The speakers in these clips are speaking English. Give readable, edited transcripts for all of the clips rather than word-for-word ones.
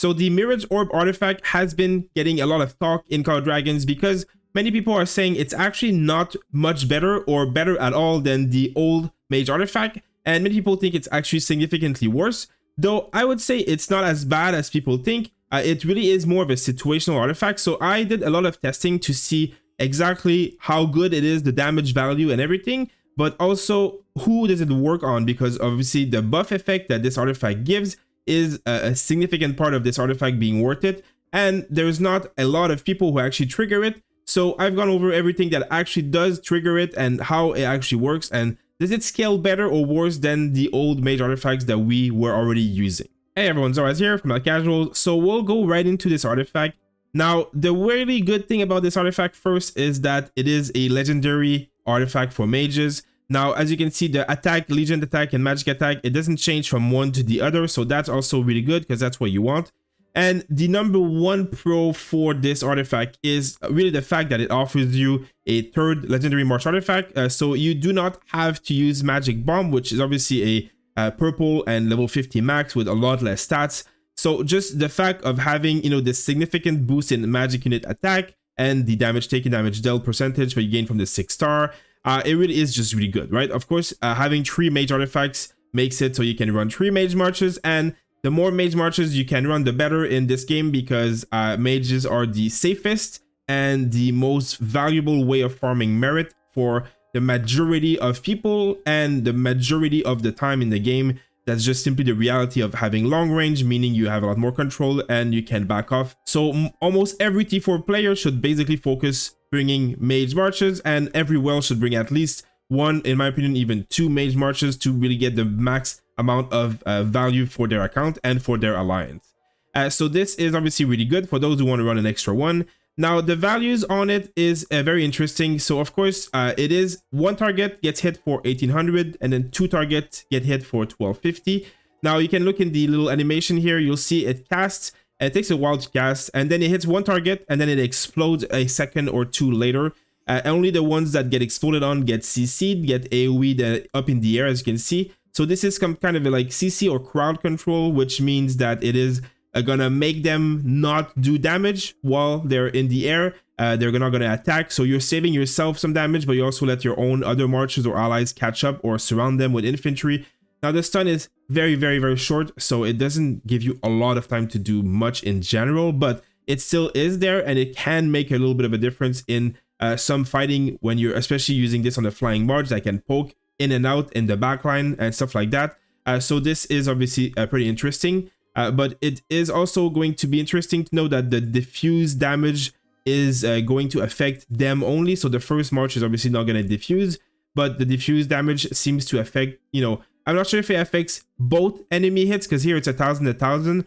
So the Mirage Orb artifact has been getting a lot of talk in Call of Dragons because many people are saying it's actually not much better or better at all than the old Mage Artifact, and many people think it's actually significantly worse, though I would say it's not as bad as people think. It really is more of a situational artifact, so I did a lot of testing to see exactly how good it is, the damage value and everything, but also who does it work on, because obviously the buff effect that this artifact gives is a significant part of this artifact being worth it, and there's not a lot of people who actually trigger it. So I've gone over everything that actually does trigger it and how it actually works, and does it scale better or worse than the old Mage artifacts that we were already using. Hey everyone, Zoraz here from Casual. So we'll go right into this artifact. Now, the really good thing about this artifact first is that it is a legendary artifact for mages. Now, as you can see, the attack, Legion attack and magic attack, it doesn't change from one to the other. So that's also really good because that's what you want. And the number one pro for this artifact is really the fact that it offers you a third legendary march artifact. So you do not have to use Magic Bomb, which is obviously a purple and level 50 max with a lot less stats. So just the fact of having, this significant boost in magic unit attack and the damage taken, damage dealt percentage that you gain from the 6-star, it really is just really good, right? Of course, having 3 mage artifacts makes it so you can run 3 mage marches, and the more mage marches you can run, the better in this game, because mages are the safest and the most valuable way of farming merit for the majority of people and the majority of the time in the game. That's just simply the reality of having long range, meaning you have a lot more control and you can back off. So almost every T4 player should basically focus bringing mage marches, and every well should bring at least 1, in my opinion, even 2 mage marches to really get the max amount of value for their account and for their alliance. So this is obviously really good for those who want to run an extra one. Now, the values on it is very interesting. So of course, it is 1 target gets hit for 1800 and then 2 targets get hit for 1250. Now you can look in the little animation here, you'll see it casts, it takes a while to cast, and then it hits 1 target and then it explodes a second or 2 later. Only the ones that get exploded on get CC'd, get AoE'd up in the air, as you can see. So this is kind of like CC or crowd control, which means that it is gonna make them not do damage while they're in the air. They're not gonna attack, so you're saving yourself some damage, but you also let your own other marchers or allies catch up or surround them with infantry. Now the stun is very, very, very short, so it doesn't give you a lot of time to do much in general, but it still is there, and it can make a little bit of a difference in some fighting when you're especially using this on the flying barge that can poke in and out in the backline and stuff like that. So this is obviously pretty interesting. But it is also going to be interesting to know that the diffuse damage is going to affect them only. So the first march is obviously not going to diffuse, but the diffuse damage seems to affect, I'm not sure if it affects both enemy hits, because here it's 1,000.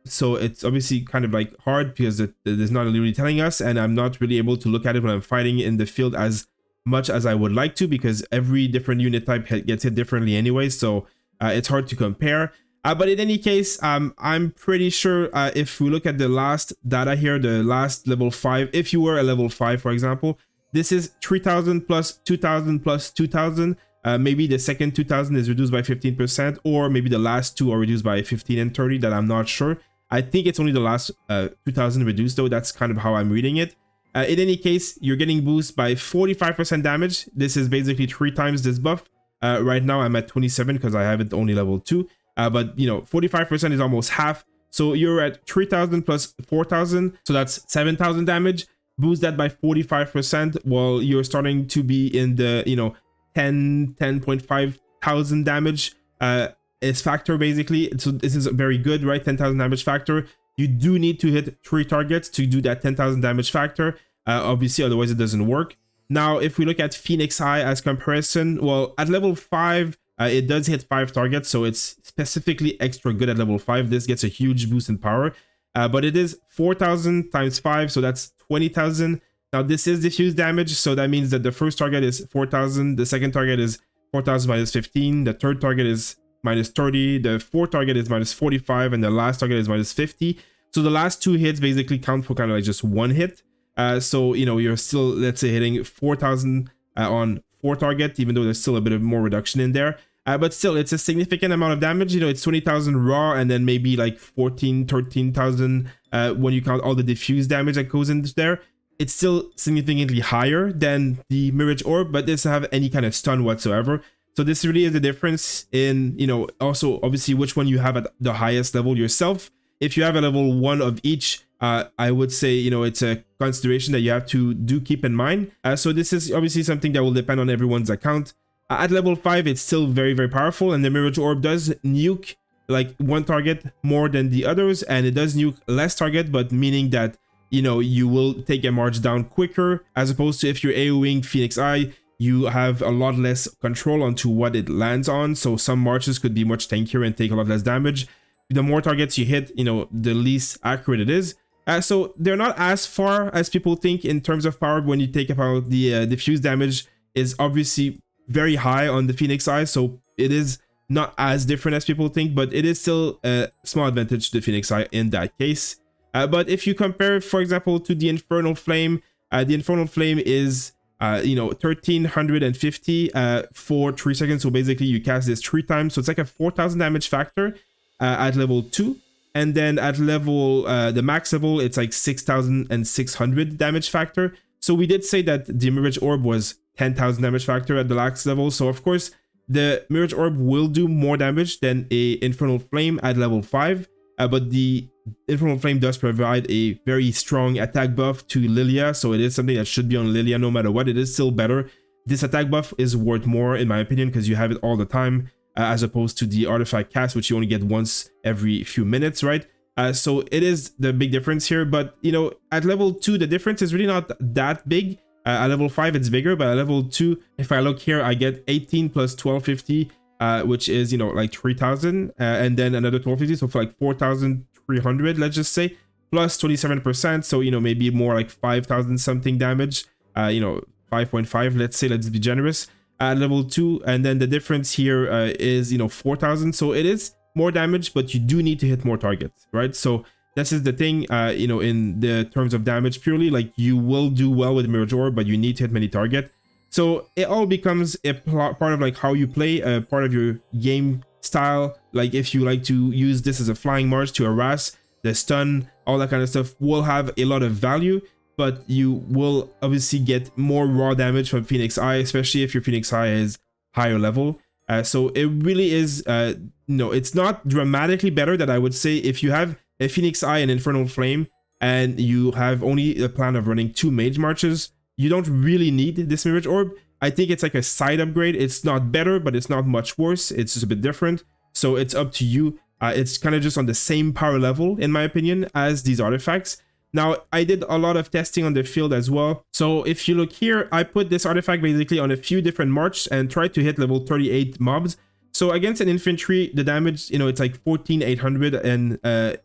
So it's obviously kind of like hard because it is not really telling us, and I'm not really able to look at it when I'm fighting in the field as much as I would like to, because every different unit type gets hit differently anyway. So it's hard to compare. But in any case, I'm pretty sure if we look at the last data here, the last level 5, if you were a level 5, for example, this is 3,000 plus 2,000 plus 2,000. Maybe the second 2,000 is reduced by 15%, or maybe the last 2 are reduced by 15 and 30, that I'm not sure. I think it's only the last 2,000 reduced, though. That's kind of how I'm reading it. In any case, you're getting boost by 45% damage. This is basically 3 times this buff. Right now, I'm at 27 because I have it only level 2. But 45% is almost half. So you're at 3,000 plus 4,000. So that's 7,000 damage. Boost that by 45% while you're starting to be in the, 10.5 thousand damage is factor basically. So this is very good, right? 10,000 damage factor. You do need to hit 3 targets to do that 10,000 damage factor. Obviously, otherwise it doesn't work. Now, if we look at Phoenix Eye as comparison, well, at level 5, it does hit 5 targets, so it's specifically extra good at level 5. This gets a huge boost in power, but it is 4,000 times 5, so that's 20,000. Now, this is diffuse damage, so that means that the first target is 4,000, the second target is 4,000 minus 15, the third target is minus 30, the fourth target is minus 45, and the last target is minus 50. So the last 2 hits basically count for kind of like just 1 hit. So, you're still, let's say, hitting 4,000 on 4 target, even though there's still a bit of more reduction in there. But still, it's a significant amount of damage. You know, it's 20,000 raw, and then maybe like 13,000 when you count all the diffuse damage that goes into there. It's still significantly higher than the Mirage Orb, but it doesn't have any kind of stun whatsoever. So this really is the difference in, you know, also obviously which one you have at the highest level yourself. If you have a level 1 of each, I would say, you know, it's a consideration that you have to keep in mind. So this is obviously something that will depend on everyone's account. At level 5, it's still very, very powerful, and the Mirage Orb does nuke like one target more than the others, and it does nuke less target, but meaning that, you know, you will take a march down quicker, as opposed to if you're AoEing Phoenix Eye, you have a lot less control onto what it lands on. So some marches could be much tankier and take a lot less damage. The more targets you hit, you know, the least accurate it is. So they're not as far as people think in terms of power. When you take about the diffuse damage is obviously very high on the Phoenix Eye, so it is not as different as people think, but it is still a small advantage to the Phoenix Eye in that case. But if you compare, for example, to the Infernal Flame is you know, 1350 for 3 seconds. So basically you cast this 3 times, so it's like a 4,000 damage factor at level 2, and then at level the max level, it's like 6,600 damage factor. So we did say that the Mirage Orb was 10,000 damage factor at the max level, so of course the Mirage Orb will do more damage than a Infernal Flame at level 5, but the Infernal Flame does provide a very strong attack buff to Lilia, so it is something that should be on Lilia no matter what. It is still better. This attack buff is worth more in my opinion because you have it all the time, as opposed to the artifact cast, which you only get once every few minutes, right? So it is the big difference here, but you know, at level 2 the difference is really not that big. At level 5 it's bigger, but at level 2, if I look here, I get 18 plus 1250, which is, you know, like 3,000, and then another 1250, so for like 4,300, let's just say, plus 27%, so, you know, maybe more like 5,000 something damage, you know, 5.5, let's say, let's be generous, at level 2, and then the difference here is, you know, 4,000, so it is more damage, but you do need to hit more targets, right? So this is the thing, you know, in the terms of damage purely, like you will do well with Mirage Orb, but you need to hit many targets. So it all becomes a part of like how you play, part of your game style. Like if you like to use this as a flying march to harass, the stun, all that kind of stuff will have a lot of value, but you will obviously get more raw damage from Phoenix Eye, especially if your Phoenix Eye is higher level. So it really is, no, it's not dramatically better that I would say if you have a Phoenix Eye and Infernal Flame, and you have only a plan of running 2 Mage Marches, you don't really need this Mirage Orb. I think it's like a side upgrade. It's not better, but it's not much worse. It's just a bit different. So it's up to you. It's kind of just on the same power level, in my opinion, as these artifacts. Now, I did a lot of testing on the field as well. So if you look here, I put this artifact basically on a few different marches and tried to hit level 38 mobs. So against an infantry, the damage, you know, it's like 14,800, and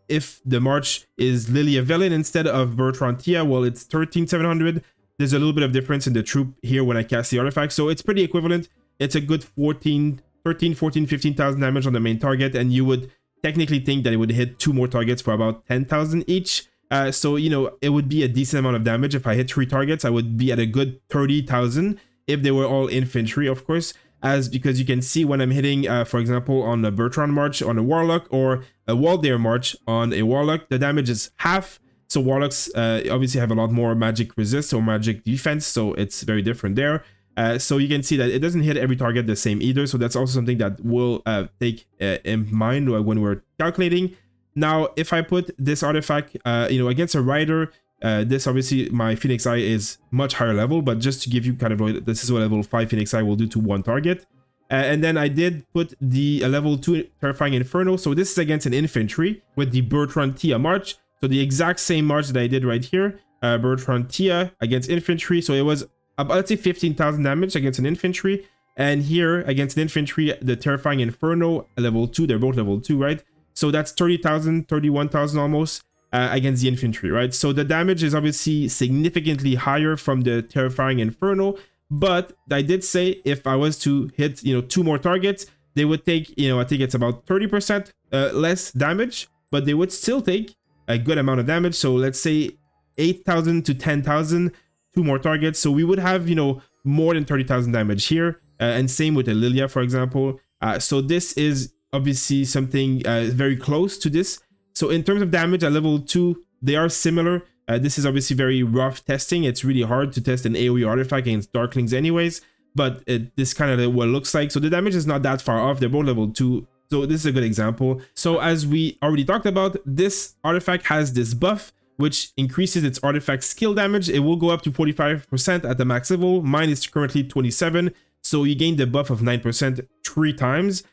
if the march is Lilia Velen instead of Bertrand Tia, well, it's 13,700. There's a little bit of difference in the troop here when I cast the artifact, so it's pretty equivalent. It's a good 15,000 damage on the main target, and you would technically think that it would hit 2 more targets for about 10,000 each. So, you know, it would be a decent amount of damage. If I hit 3 targets, I would be at a good 30,000 if they were all infantry, of course. Because you can see when I'm hitting, for example, on a Bertrand March on a Warlock or a Waldyrs March on a Warlock, the damage is half. So Warlocks obviously have a lot more magic resist or magic defense, so it's very different there. So you can see that it doesn't hit every target the same either, so that's also something that we'll take in mind when we're calculating. Now, if I put this artifact, you know, against a rider, this obviously my Phoenix Eye is much higher level, but just to give you kind of this is what level 5 Phoenix Eye will do to 1 target. And then I did put the level 2 Terrifying Infernal. So this is against an infantry with the Bertrand Tia March. So the exact same march that I did right here, Bertrand Tia against infantry. So it was about, let's say, 15,000 damage against an infantry. And here against an infantry, the Terrifying Inferno level 2, they're both level 2, right? So that's 30,000, 31,000 almost. Against the infantry, right? So the damage is obviously significantly higher from the Terrifying Inferno, but I did say if I was to hit, you know, 2 more targets, they would take, you know, I think it's about 30% less damage, but they would still take a good amount of damage. So let's say 8,000 to 10,000, 2 more targets. So we would have, you know, more than 30,000 damage here, and same with the Lilia, for example. So this is obviously something very close to this. So in terms of damage at level 2, they are similar. This is obviously very rough testing. It's really hard to test an AoE artifact against Darklings anyways, but this kind of what it looks like. So the damage is not that far off. They're both level 2. So this is a good example. So as we already talked about, this artifact has this buff, which increases its artifact skill damage. It will go up to 45% at the max level. Mine is currently 27. So you gain the buff of 9% 3 times.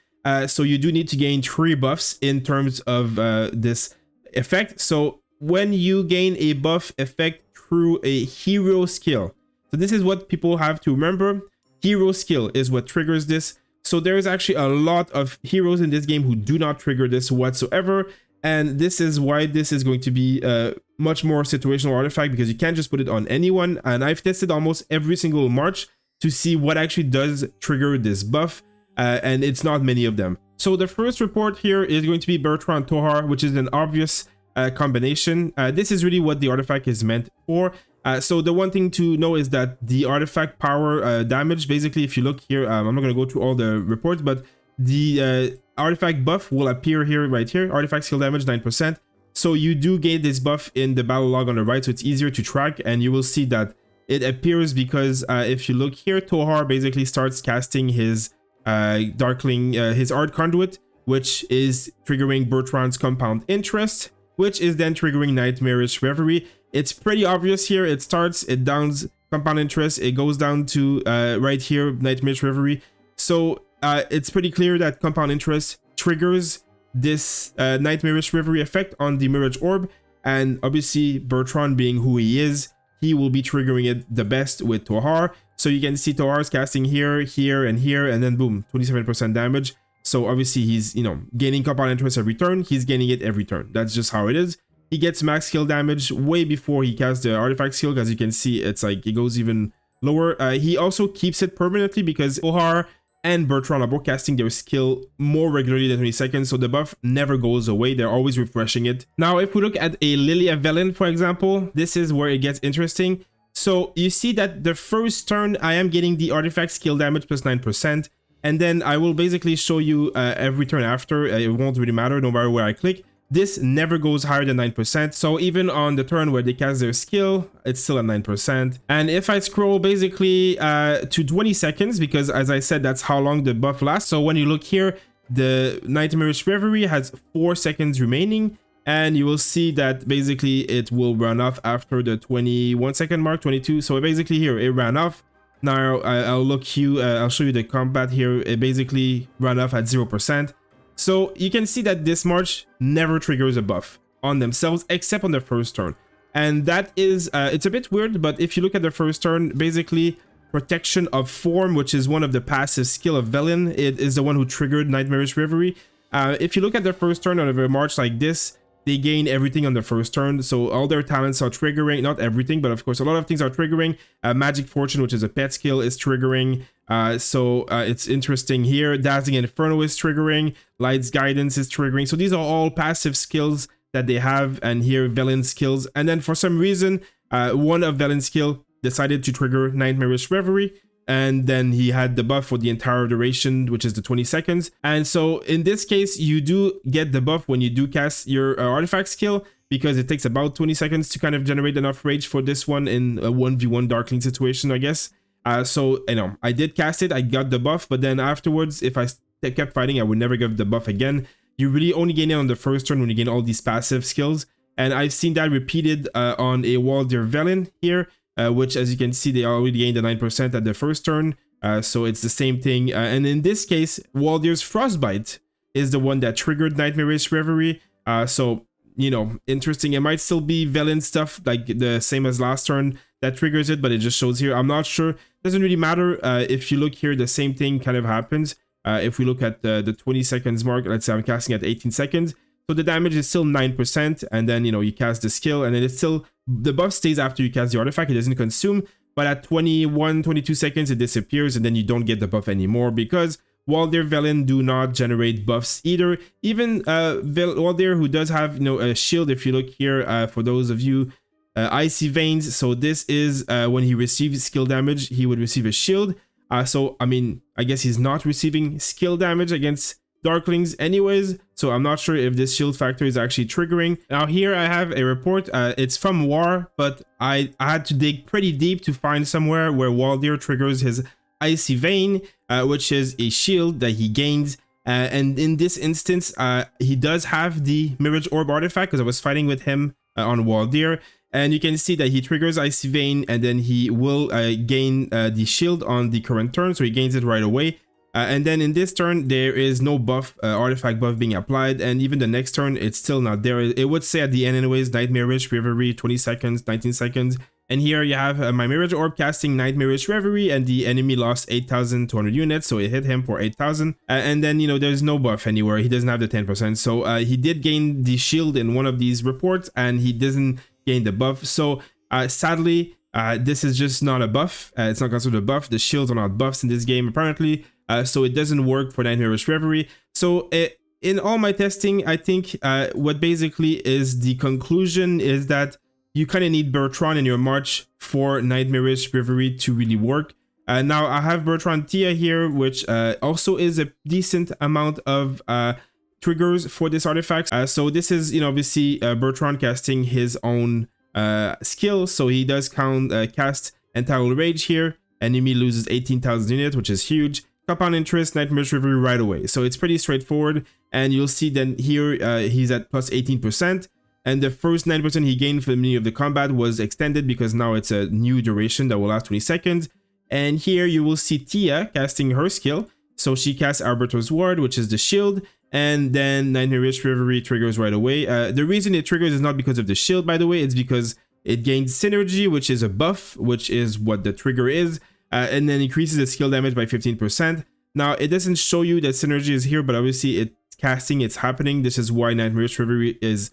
So you do need to gain 3 buffs in terms of this effect. So when you gain a buff effect through a hero skill, so this is what people have to remember. Hero skill is what triggers this. So there is actually a lot of heroes in this game who do not trigger this whatsoever. And this is why this is going to be a much more situational artifact, because you can't just put it on anyone. And I've tested almost every single march to see what actually does trigger this buff. And it's not many of them. So the first report here is going to be Bertrand Tohar, which is an obvious combination. This is really what the artifact is meant for. So the one thing to know is that the artifact power damage, basically, if you look here, I'm not going to go through all the reports, but the artifact buff will appear here, right here. Artifact skill damage 9%. So you do gain this buff in the battle log on the right, so it's easier to track, and you will see that it appears because if you look here, Tohar basically starts casting his Darkling, his Art Conduit, which is triggering Bertrand's Compound Interest, which is then triggering Nightmarish Reverie. It's pretty obvious here. It starts, it downs Compound Interest, it goes down to right here, Nightmarish Reverie. So it's pretty clear that Compound Interest triggers this Nightmarish Reverie effect on the Mirage Orb, and obviously Bertrand being who he is, he will be triggering it the best with Tohar. So you can see Tohar's casting here, here, and here, and then boom, 27% damage. So obviously he's, you know, gaining Compound Interest every turn. He's gaining it every turn. That's just how it is. He gets max skill damage way before he casts the artifact skill. As you can see, it's like it goes even lower. He also keeps it permanently because Tohar and Bertrand are both casting their skill more regularly than 20 seconds. So the buff never goes away. They're always refreshing it. Now, if we look at a Lilia Velen, for example, this is where it gets interesting. So you see that the first turn, I am getting the artifact skill damage plus 9%. And then I will basically show you every turn after. It won't really matter no matter where I click. This never goes higher than 9%. So even on the turn where they cast their skill, it's still at 9%. And if I scroll basically to 20 seconds, because as I said, that's how long the buff lasts. So when you look here, the Nightmarish Reverie has 4 seconds remaining. And you will see that basically it will run off after the 21 second mark, 22. So basically here, it ran off. Now I'll show you the combat here. It basically ran off at 0%. So you can see that this march never triggers a buff on themselves except on the first turn. And that is, it's a bit weird, but if you look at the first turn, basically Protection of Form, which is one of the passive skill of Velen, it is the one who triggered Nightmarish Reverie. If you look at the first turn of a march like this, they gain everything on the first turn, so all their talents are triggering. Not everything, but of course a lot of things are triggering. Magic Fortune, which is a pet skill, is triggering. So it's interesting here. Dazzling Infernal is triggering. Light's Guidance is triggering. So these are all passive skills that they have, and here Velen's skills. And then for some reason, one of Velen's skill decided to trigger Nightmarish Reverie, and then he had the buff for the entire duration, which is the 20 seconds. And so in this case, you do get the buff when you do cast your artifact skill, because it takes about 20 seconds to kind of generate enough rage for this one in a 1v1 Darkling situation, I guess. So, you know, I did cast it, I got the buff, but then afterwards, if I kept fighting, I would never get the buff again. You really only gain it on the first turn when you gain all these passive skills. And I've seen that repeated on a Waldyrs Velen here, which, as you can see, they already gained the 9% at the first turn. So it's the same thing. And in this case, Waldyrs Frostbite is the one that triggered Nightmarish Reverie. So, you know, interesting. It might still be Velen stuff, like the same as last turn, that triggers it, but it just shows here. I'm not sure. Doesn't really matter. If you look here, the same thing kind of happens. If we look at the 20 seconds mark, let's say I'm casting at 18 seconds. So the damage is still 9%, and then, you know, you cast the skill, and then it's still, the buff stays after you cast the artifact. It doesn't consume, but at 21, 22 seconds, it disappears, and then you don't get the buff anymore, because Waldyrs Velen do not generate buffs either. Even Waldyr, who does have, you know, a shield, if you look here, for those of you, Icy Veins. So this is when he receives skill damage, he would receive a shield. So I mean, I guess he's not receiving skill damage against Darklings anyways, so I'm not sure if this shield factor is actually triggering. Now here I have a report, it's from War, but I had to dig pretty deep to find somewhere where Waldyr triggers his Icy Vein, which is a shield that he gains, and in this instance he does have the Mirage Orb artifact because I was fighting with him on Waldyr, and you can see that he triggers Icy Vein and then he will gain the shield on the current turn, so he gains it right away. And then in this turn, there is no buff, artifact buff being applied, and even the next turn, it's still not there. It would say at the end anyways, Nightmarish Reverie, 20 seconds, 19 seconds. And here you have my Mirage Orb casting Nightmarish Reverie, and the enemy lost 8,200 units, so it hit him for 8,000. And then, you know, there's no buff anywhere. He doesn't have the 10%. So he did gain the shield in one of these reports, and he doesn't gain the buff. So sadly, this is just not a buff. It's not considered a buff. The shields are not buffs in this game, apparently. So it doesn't work for Nightmarish Reverie. So in all my testing, I think what basically is the conclusion is that you kind of need Bertrand in your March for Nightmarish Reverie to really work. Now I have Bertrand Tia here, which also is a decent amount of triggers for this artifact. So this is, you know, obviously Bertrand casting his own skill. So he does cast Entitled Rage here. Enemy loses 18,000 units, which is huge. Compound interest, Nightmarish Reverie right away. So it's pretty straightforward, and you'll see then here he's at plus 18%, and the first 9% he gained from the beginning of the combat was extended because now it's a new duration that will last 20 seconds. And here you will see Tia casting her skill. So she casts Arbiter's Ward, which is the shield, and then Nightmarish Reverie triggers right away. The reason it triggers is not because of the shield, by the way, it's because it gains synergy, which is a buff, which is what the trigger is. And then increases the skill damage by 15%. Now, it doesn't show you that synergy is here, but obviously it's casting, it's happening. This is why Nightmarish Reverie is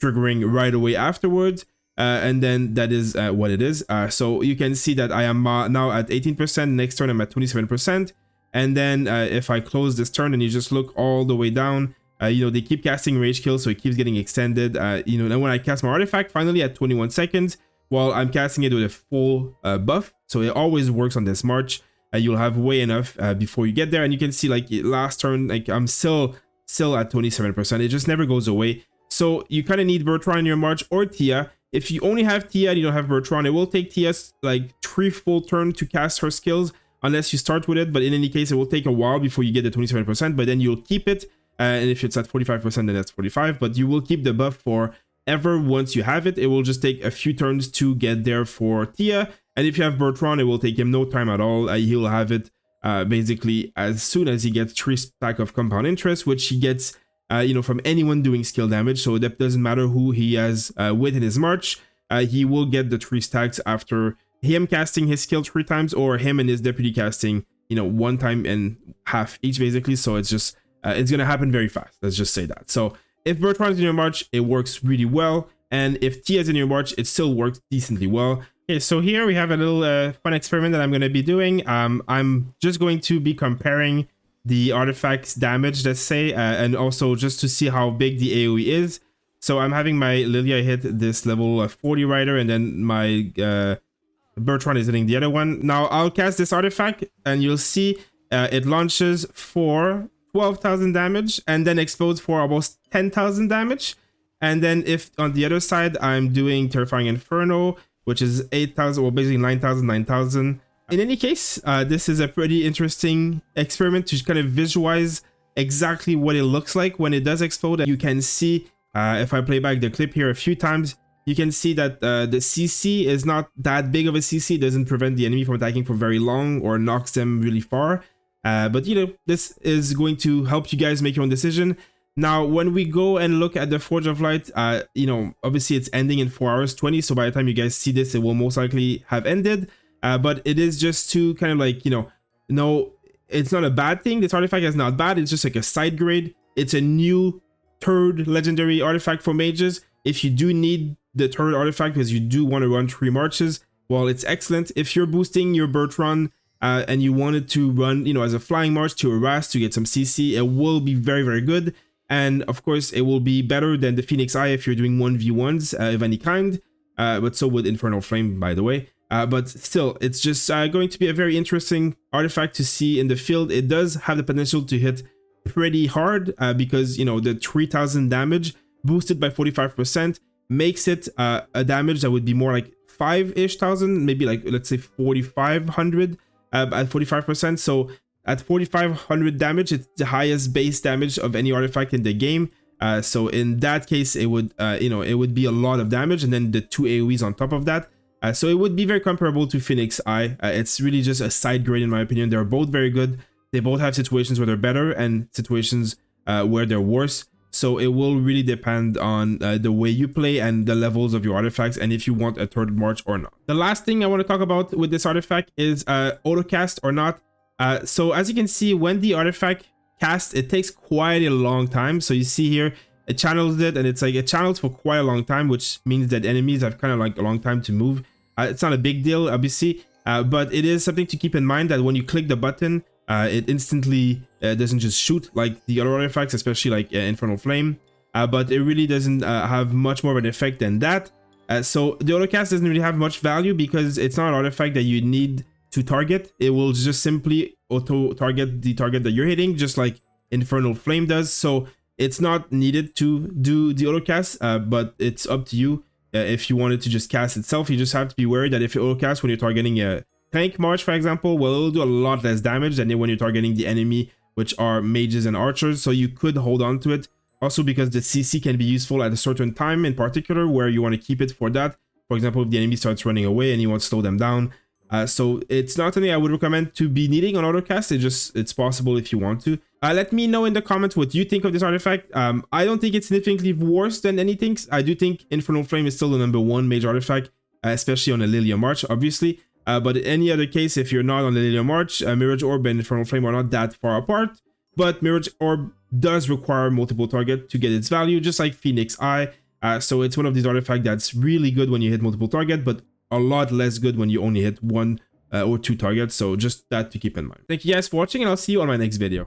triggering right away afterwards. And then that is what it is. So you can see that I am now at 18%. Next turn, I'm at 27%. And then if I close this turn and you just look all the way down, you know, they keep casting Rage Kill, so it keeps getting extended. You know, then when I cast my artifact, finally at 21 seconds, while I'm casting it with a full buff, so it always works on this march. You'll have way enough before you get there, and you can see like last turn, like I'm still at 27%. It just never goes away. So you kind of need Bertrand in your march or Tia. If you only have Tia and you don't have Bertrand, it will take Tia's like 3 full turns to cast her skills unless you start with it. But in any case, it will take a while before you get the 27%. But then you'll keep it, and if it's at 45%, then that's 45. But you will keep the buff for ever once you have it. It will just take a few turns to get there for Tia, and if you have Bertrand, it will take him no time at all. He'll have it basically as soon as he gets 3 stack of compound interest, which he gets you know, from anyone doing skill damage. So that doesn't matter who he has with in his march, he will get the 3 stacks after him casting his skill 3 times, or him and his deputy casting, you know, 1 time and half each basically. So it's just it's gonna happen very fast, let's just say that. So if Bertrand is in your march, it works really well. And if Tia is in your march, it still works decently well. Okay, so here we have a little fun experiment that I'm going to be doing. I'm just going to be comparing the artifact's damage, let's say, and also just to see how big the AoE is. So I'm having my Lilia hit this level 40 rider, and then my Bertrand is hitting the other one. Now I'll cast this artifact, and you'll see it launches for 12,000 damage and then explodes for almost 10,000 damage. And then if on the other side I'm doing Terrifying Infernal, which is 8,000, well basically 9,000. In any case, this is a pretty interesting experiment to kind of visualize exactly what it looks like when it does explode. You can see, if I play back the clip here a few times, you can see that the CC is not that big of a CC. It doesn't prevent the enemy from attacking for very long or knocks them really far. But you know, this is going to help you guys make your own decision. Now, when we go and look at the Forge of Light, you know, obviously it's ending in 4 hours 20. So by the time you guys see this, it will most likely have ended. But it is just to kind of like, you know, no, it's not a bad thing. This artifact is not bad. It's just like a side grade. It's a new 3rd legendary artifact for mages. If you do need the 3rd artifact because you do want to run 3 marches, well, it's excellent. If you're boosting your Bertrand and you wanted to run, you know, as a flying march to harass to get some CC, it will be very, very good. And of course, it will be better than the Phoenix Eye if you're doing 1v1s of any kind. But so would Infernal Flame, by the way. but still, it's just going to be a very interesting artifact to see in the field. It does have the potential to hit pretty hard because, you know, the 3000 damage boosted by 45% makes it a damage that would be more like 5-ish thousand, maybe like, let's say 4500 at 45%. So at 4500 damage, it's the highest base damage of any artifact in the game. So in that case, it would, you know, it would be a lot of damage, and then the 2 AoEs on top of that. So it would be very comparable to Phoenix Eye. It's really just a side grade in my opinion. They're both very good. They both have situations where they're better and situations where they're worse. So it will really depend on the way you play and the levels of your artifacts, and if you want a third march or not. The last thing I want to talk about with this artifact is autocast or not. So as you can see, when the artifact casts, it takes quite a long time. So you see here, it channels it, and it's like it channels for quite a long time, which means that enemies have kind of like a long time to move. It's not a big deal, obviously, but it is something to keep in mind that when you click the button, it instantly doesn't just shoot like the other artifacts, especially like Infernal Flame, but it really doesn't have much more of an effect than that. So the autocast doesn't really have much value because it's not an artifact that you need to target. It will just simply auto target the target that you're hitting, just like Infernal Flame does. So it's not needed to do the autocast, but it's up to you. If you wanted to just cast itself, you just have to be worried that if you autocast when you're targeting a tank march, for example, well, it'll do a lot less damage than when you're targeting the enemy, which are mages and archers. So you could hold on to it. Also, because the CC can be useful at a certain time in particular where you want to keep it for that. For example, if the enemy starts running away and you want to slow them down. So it's not something I would recommend to be needing on autocast. It's possible if you want to. Let me know in the comments what you think of this artifact. I don't think it's significantly worse than anything. I do think Infernal Flame is still the #1 mage artifact, especially on a Lilia March, obviously. But in any other case, if you're not on the Lilia March, Mirage Orb and Infernal Flame are not that far apart. But Mirage Orb does require multiple targets to get its value, just like Phoenix Eye. So it's one of these artifacts that's really good when you hit multiple targets, but a lot less good when you only hit 1 or 2 targets. So just that to keep in mind. Thank you guys for watching, and I'll see you on my next video.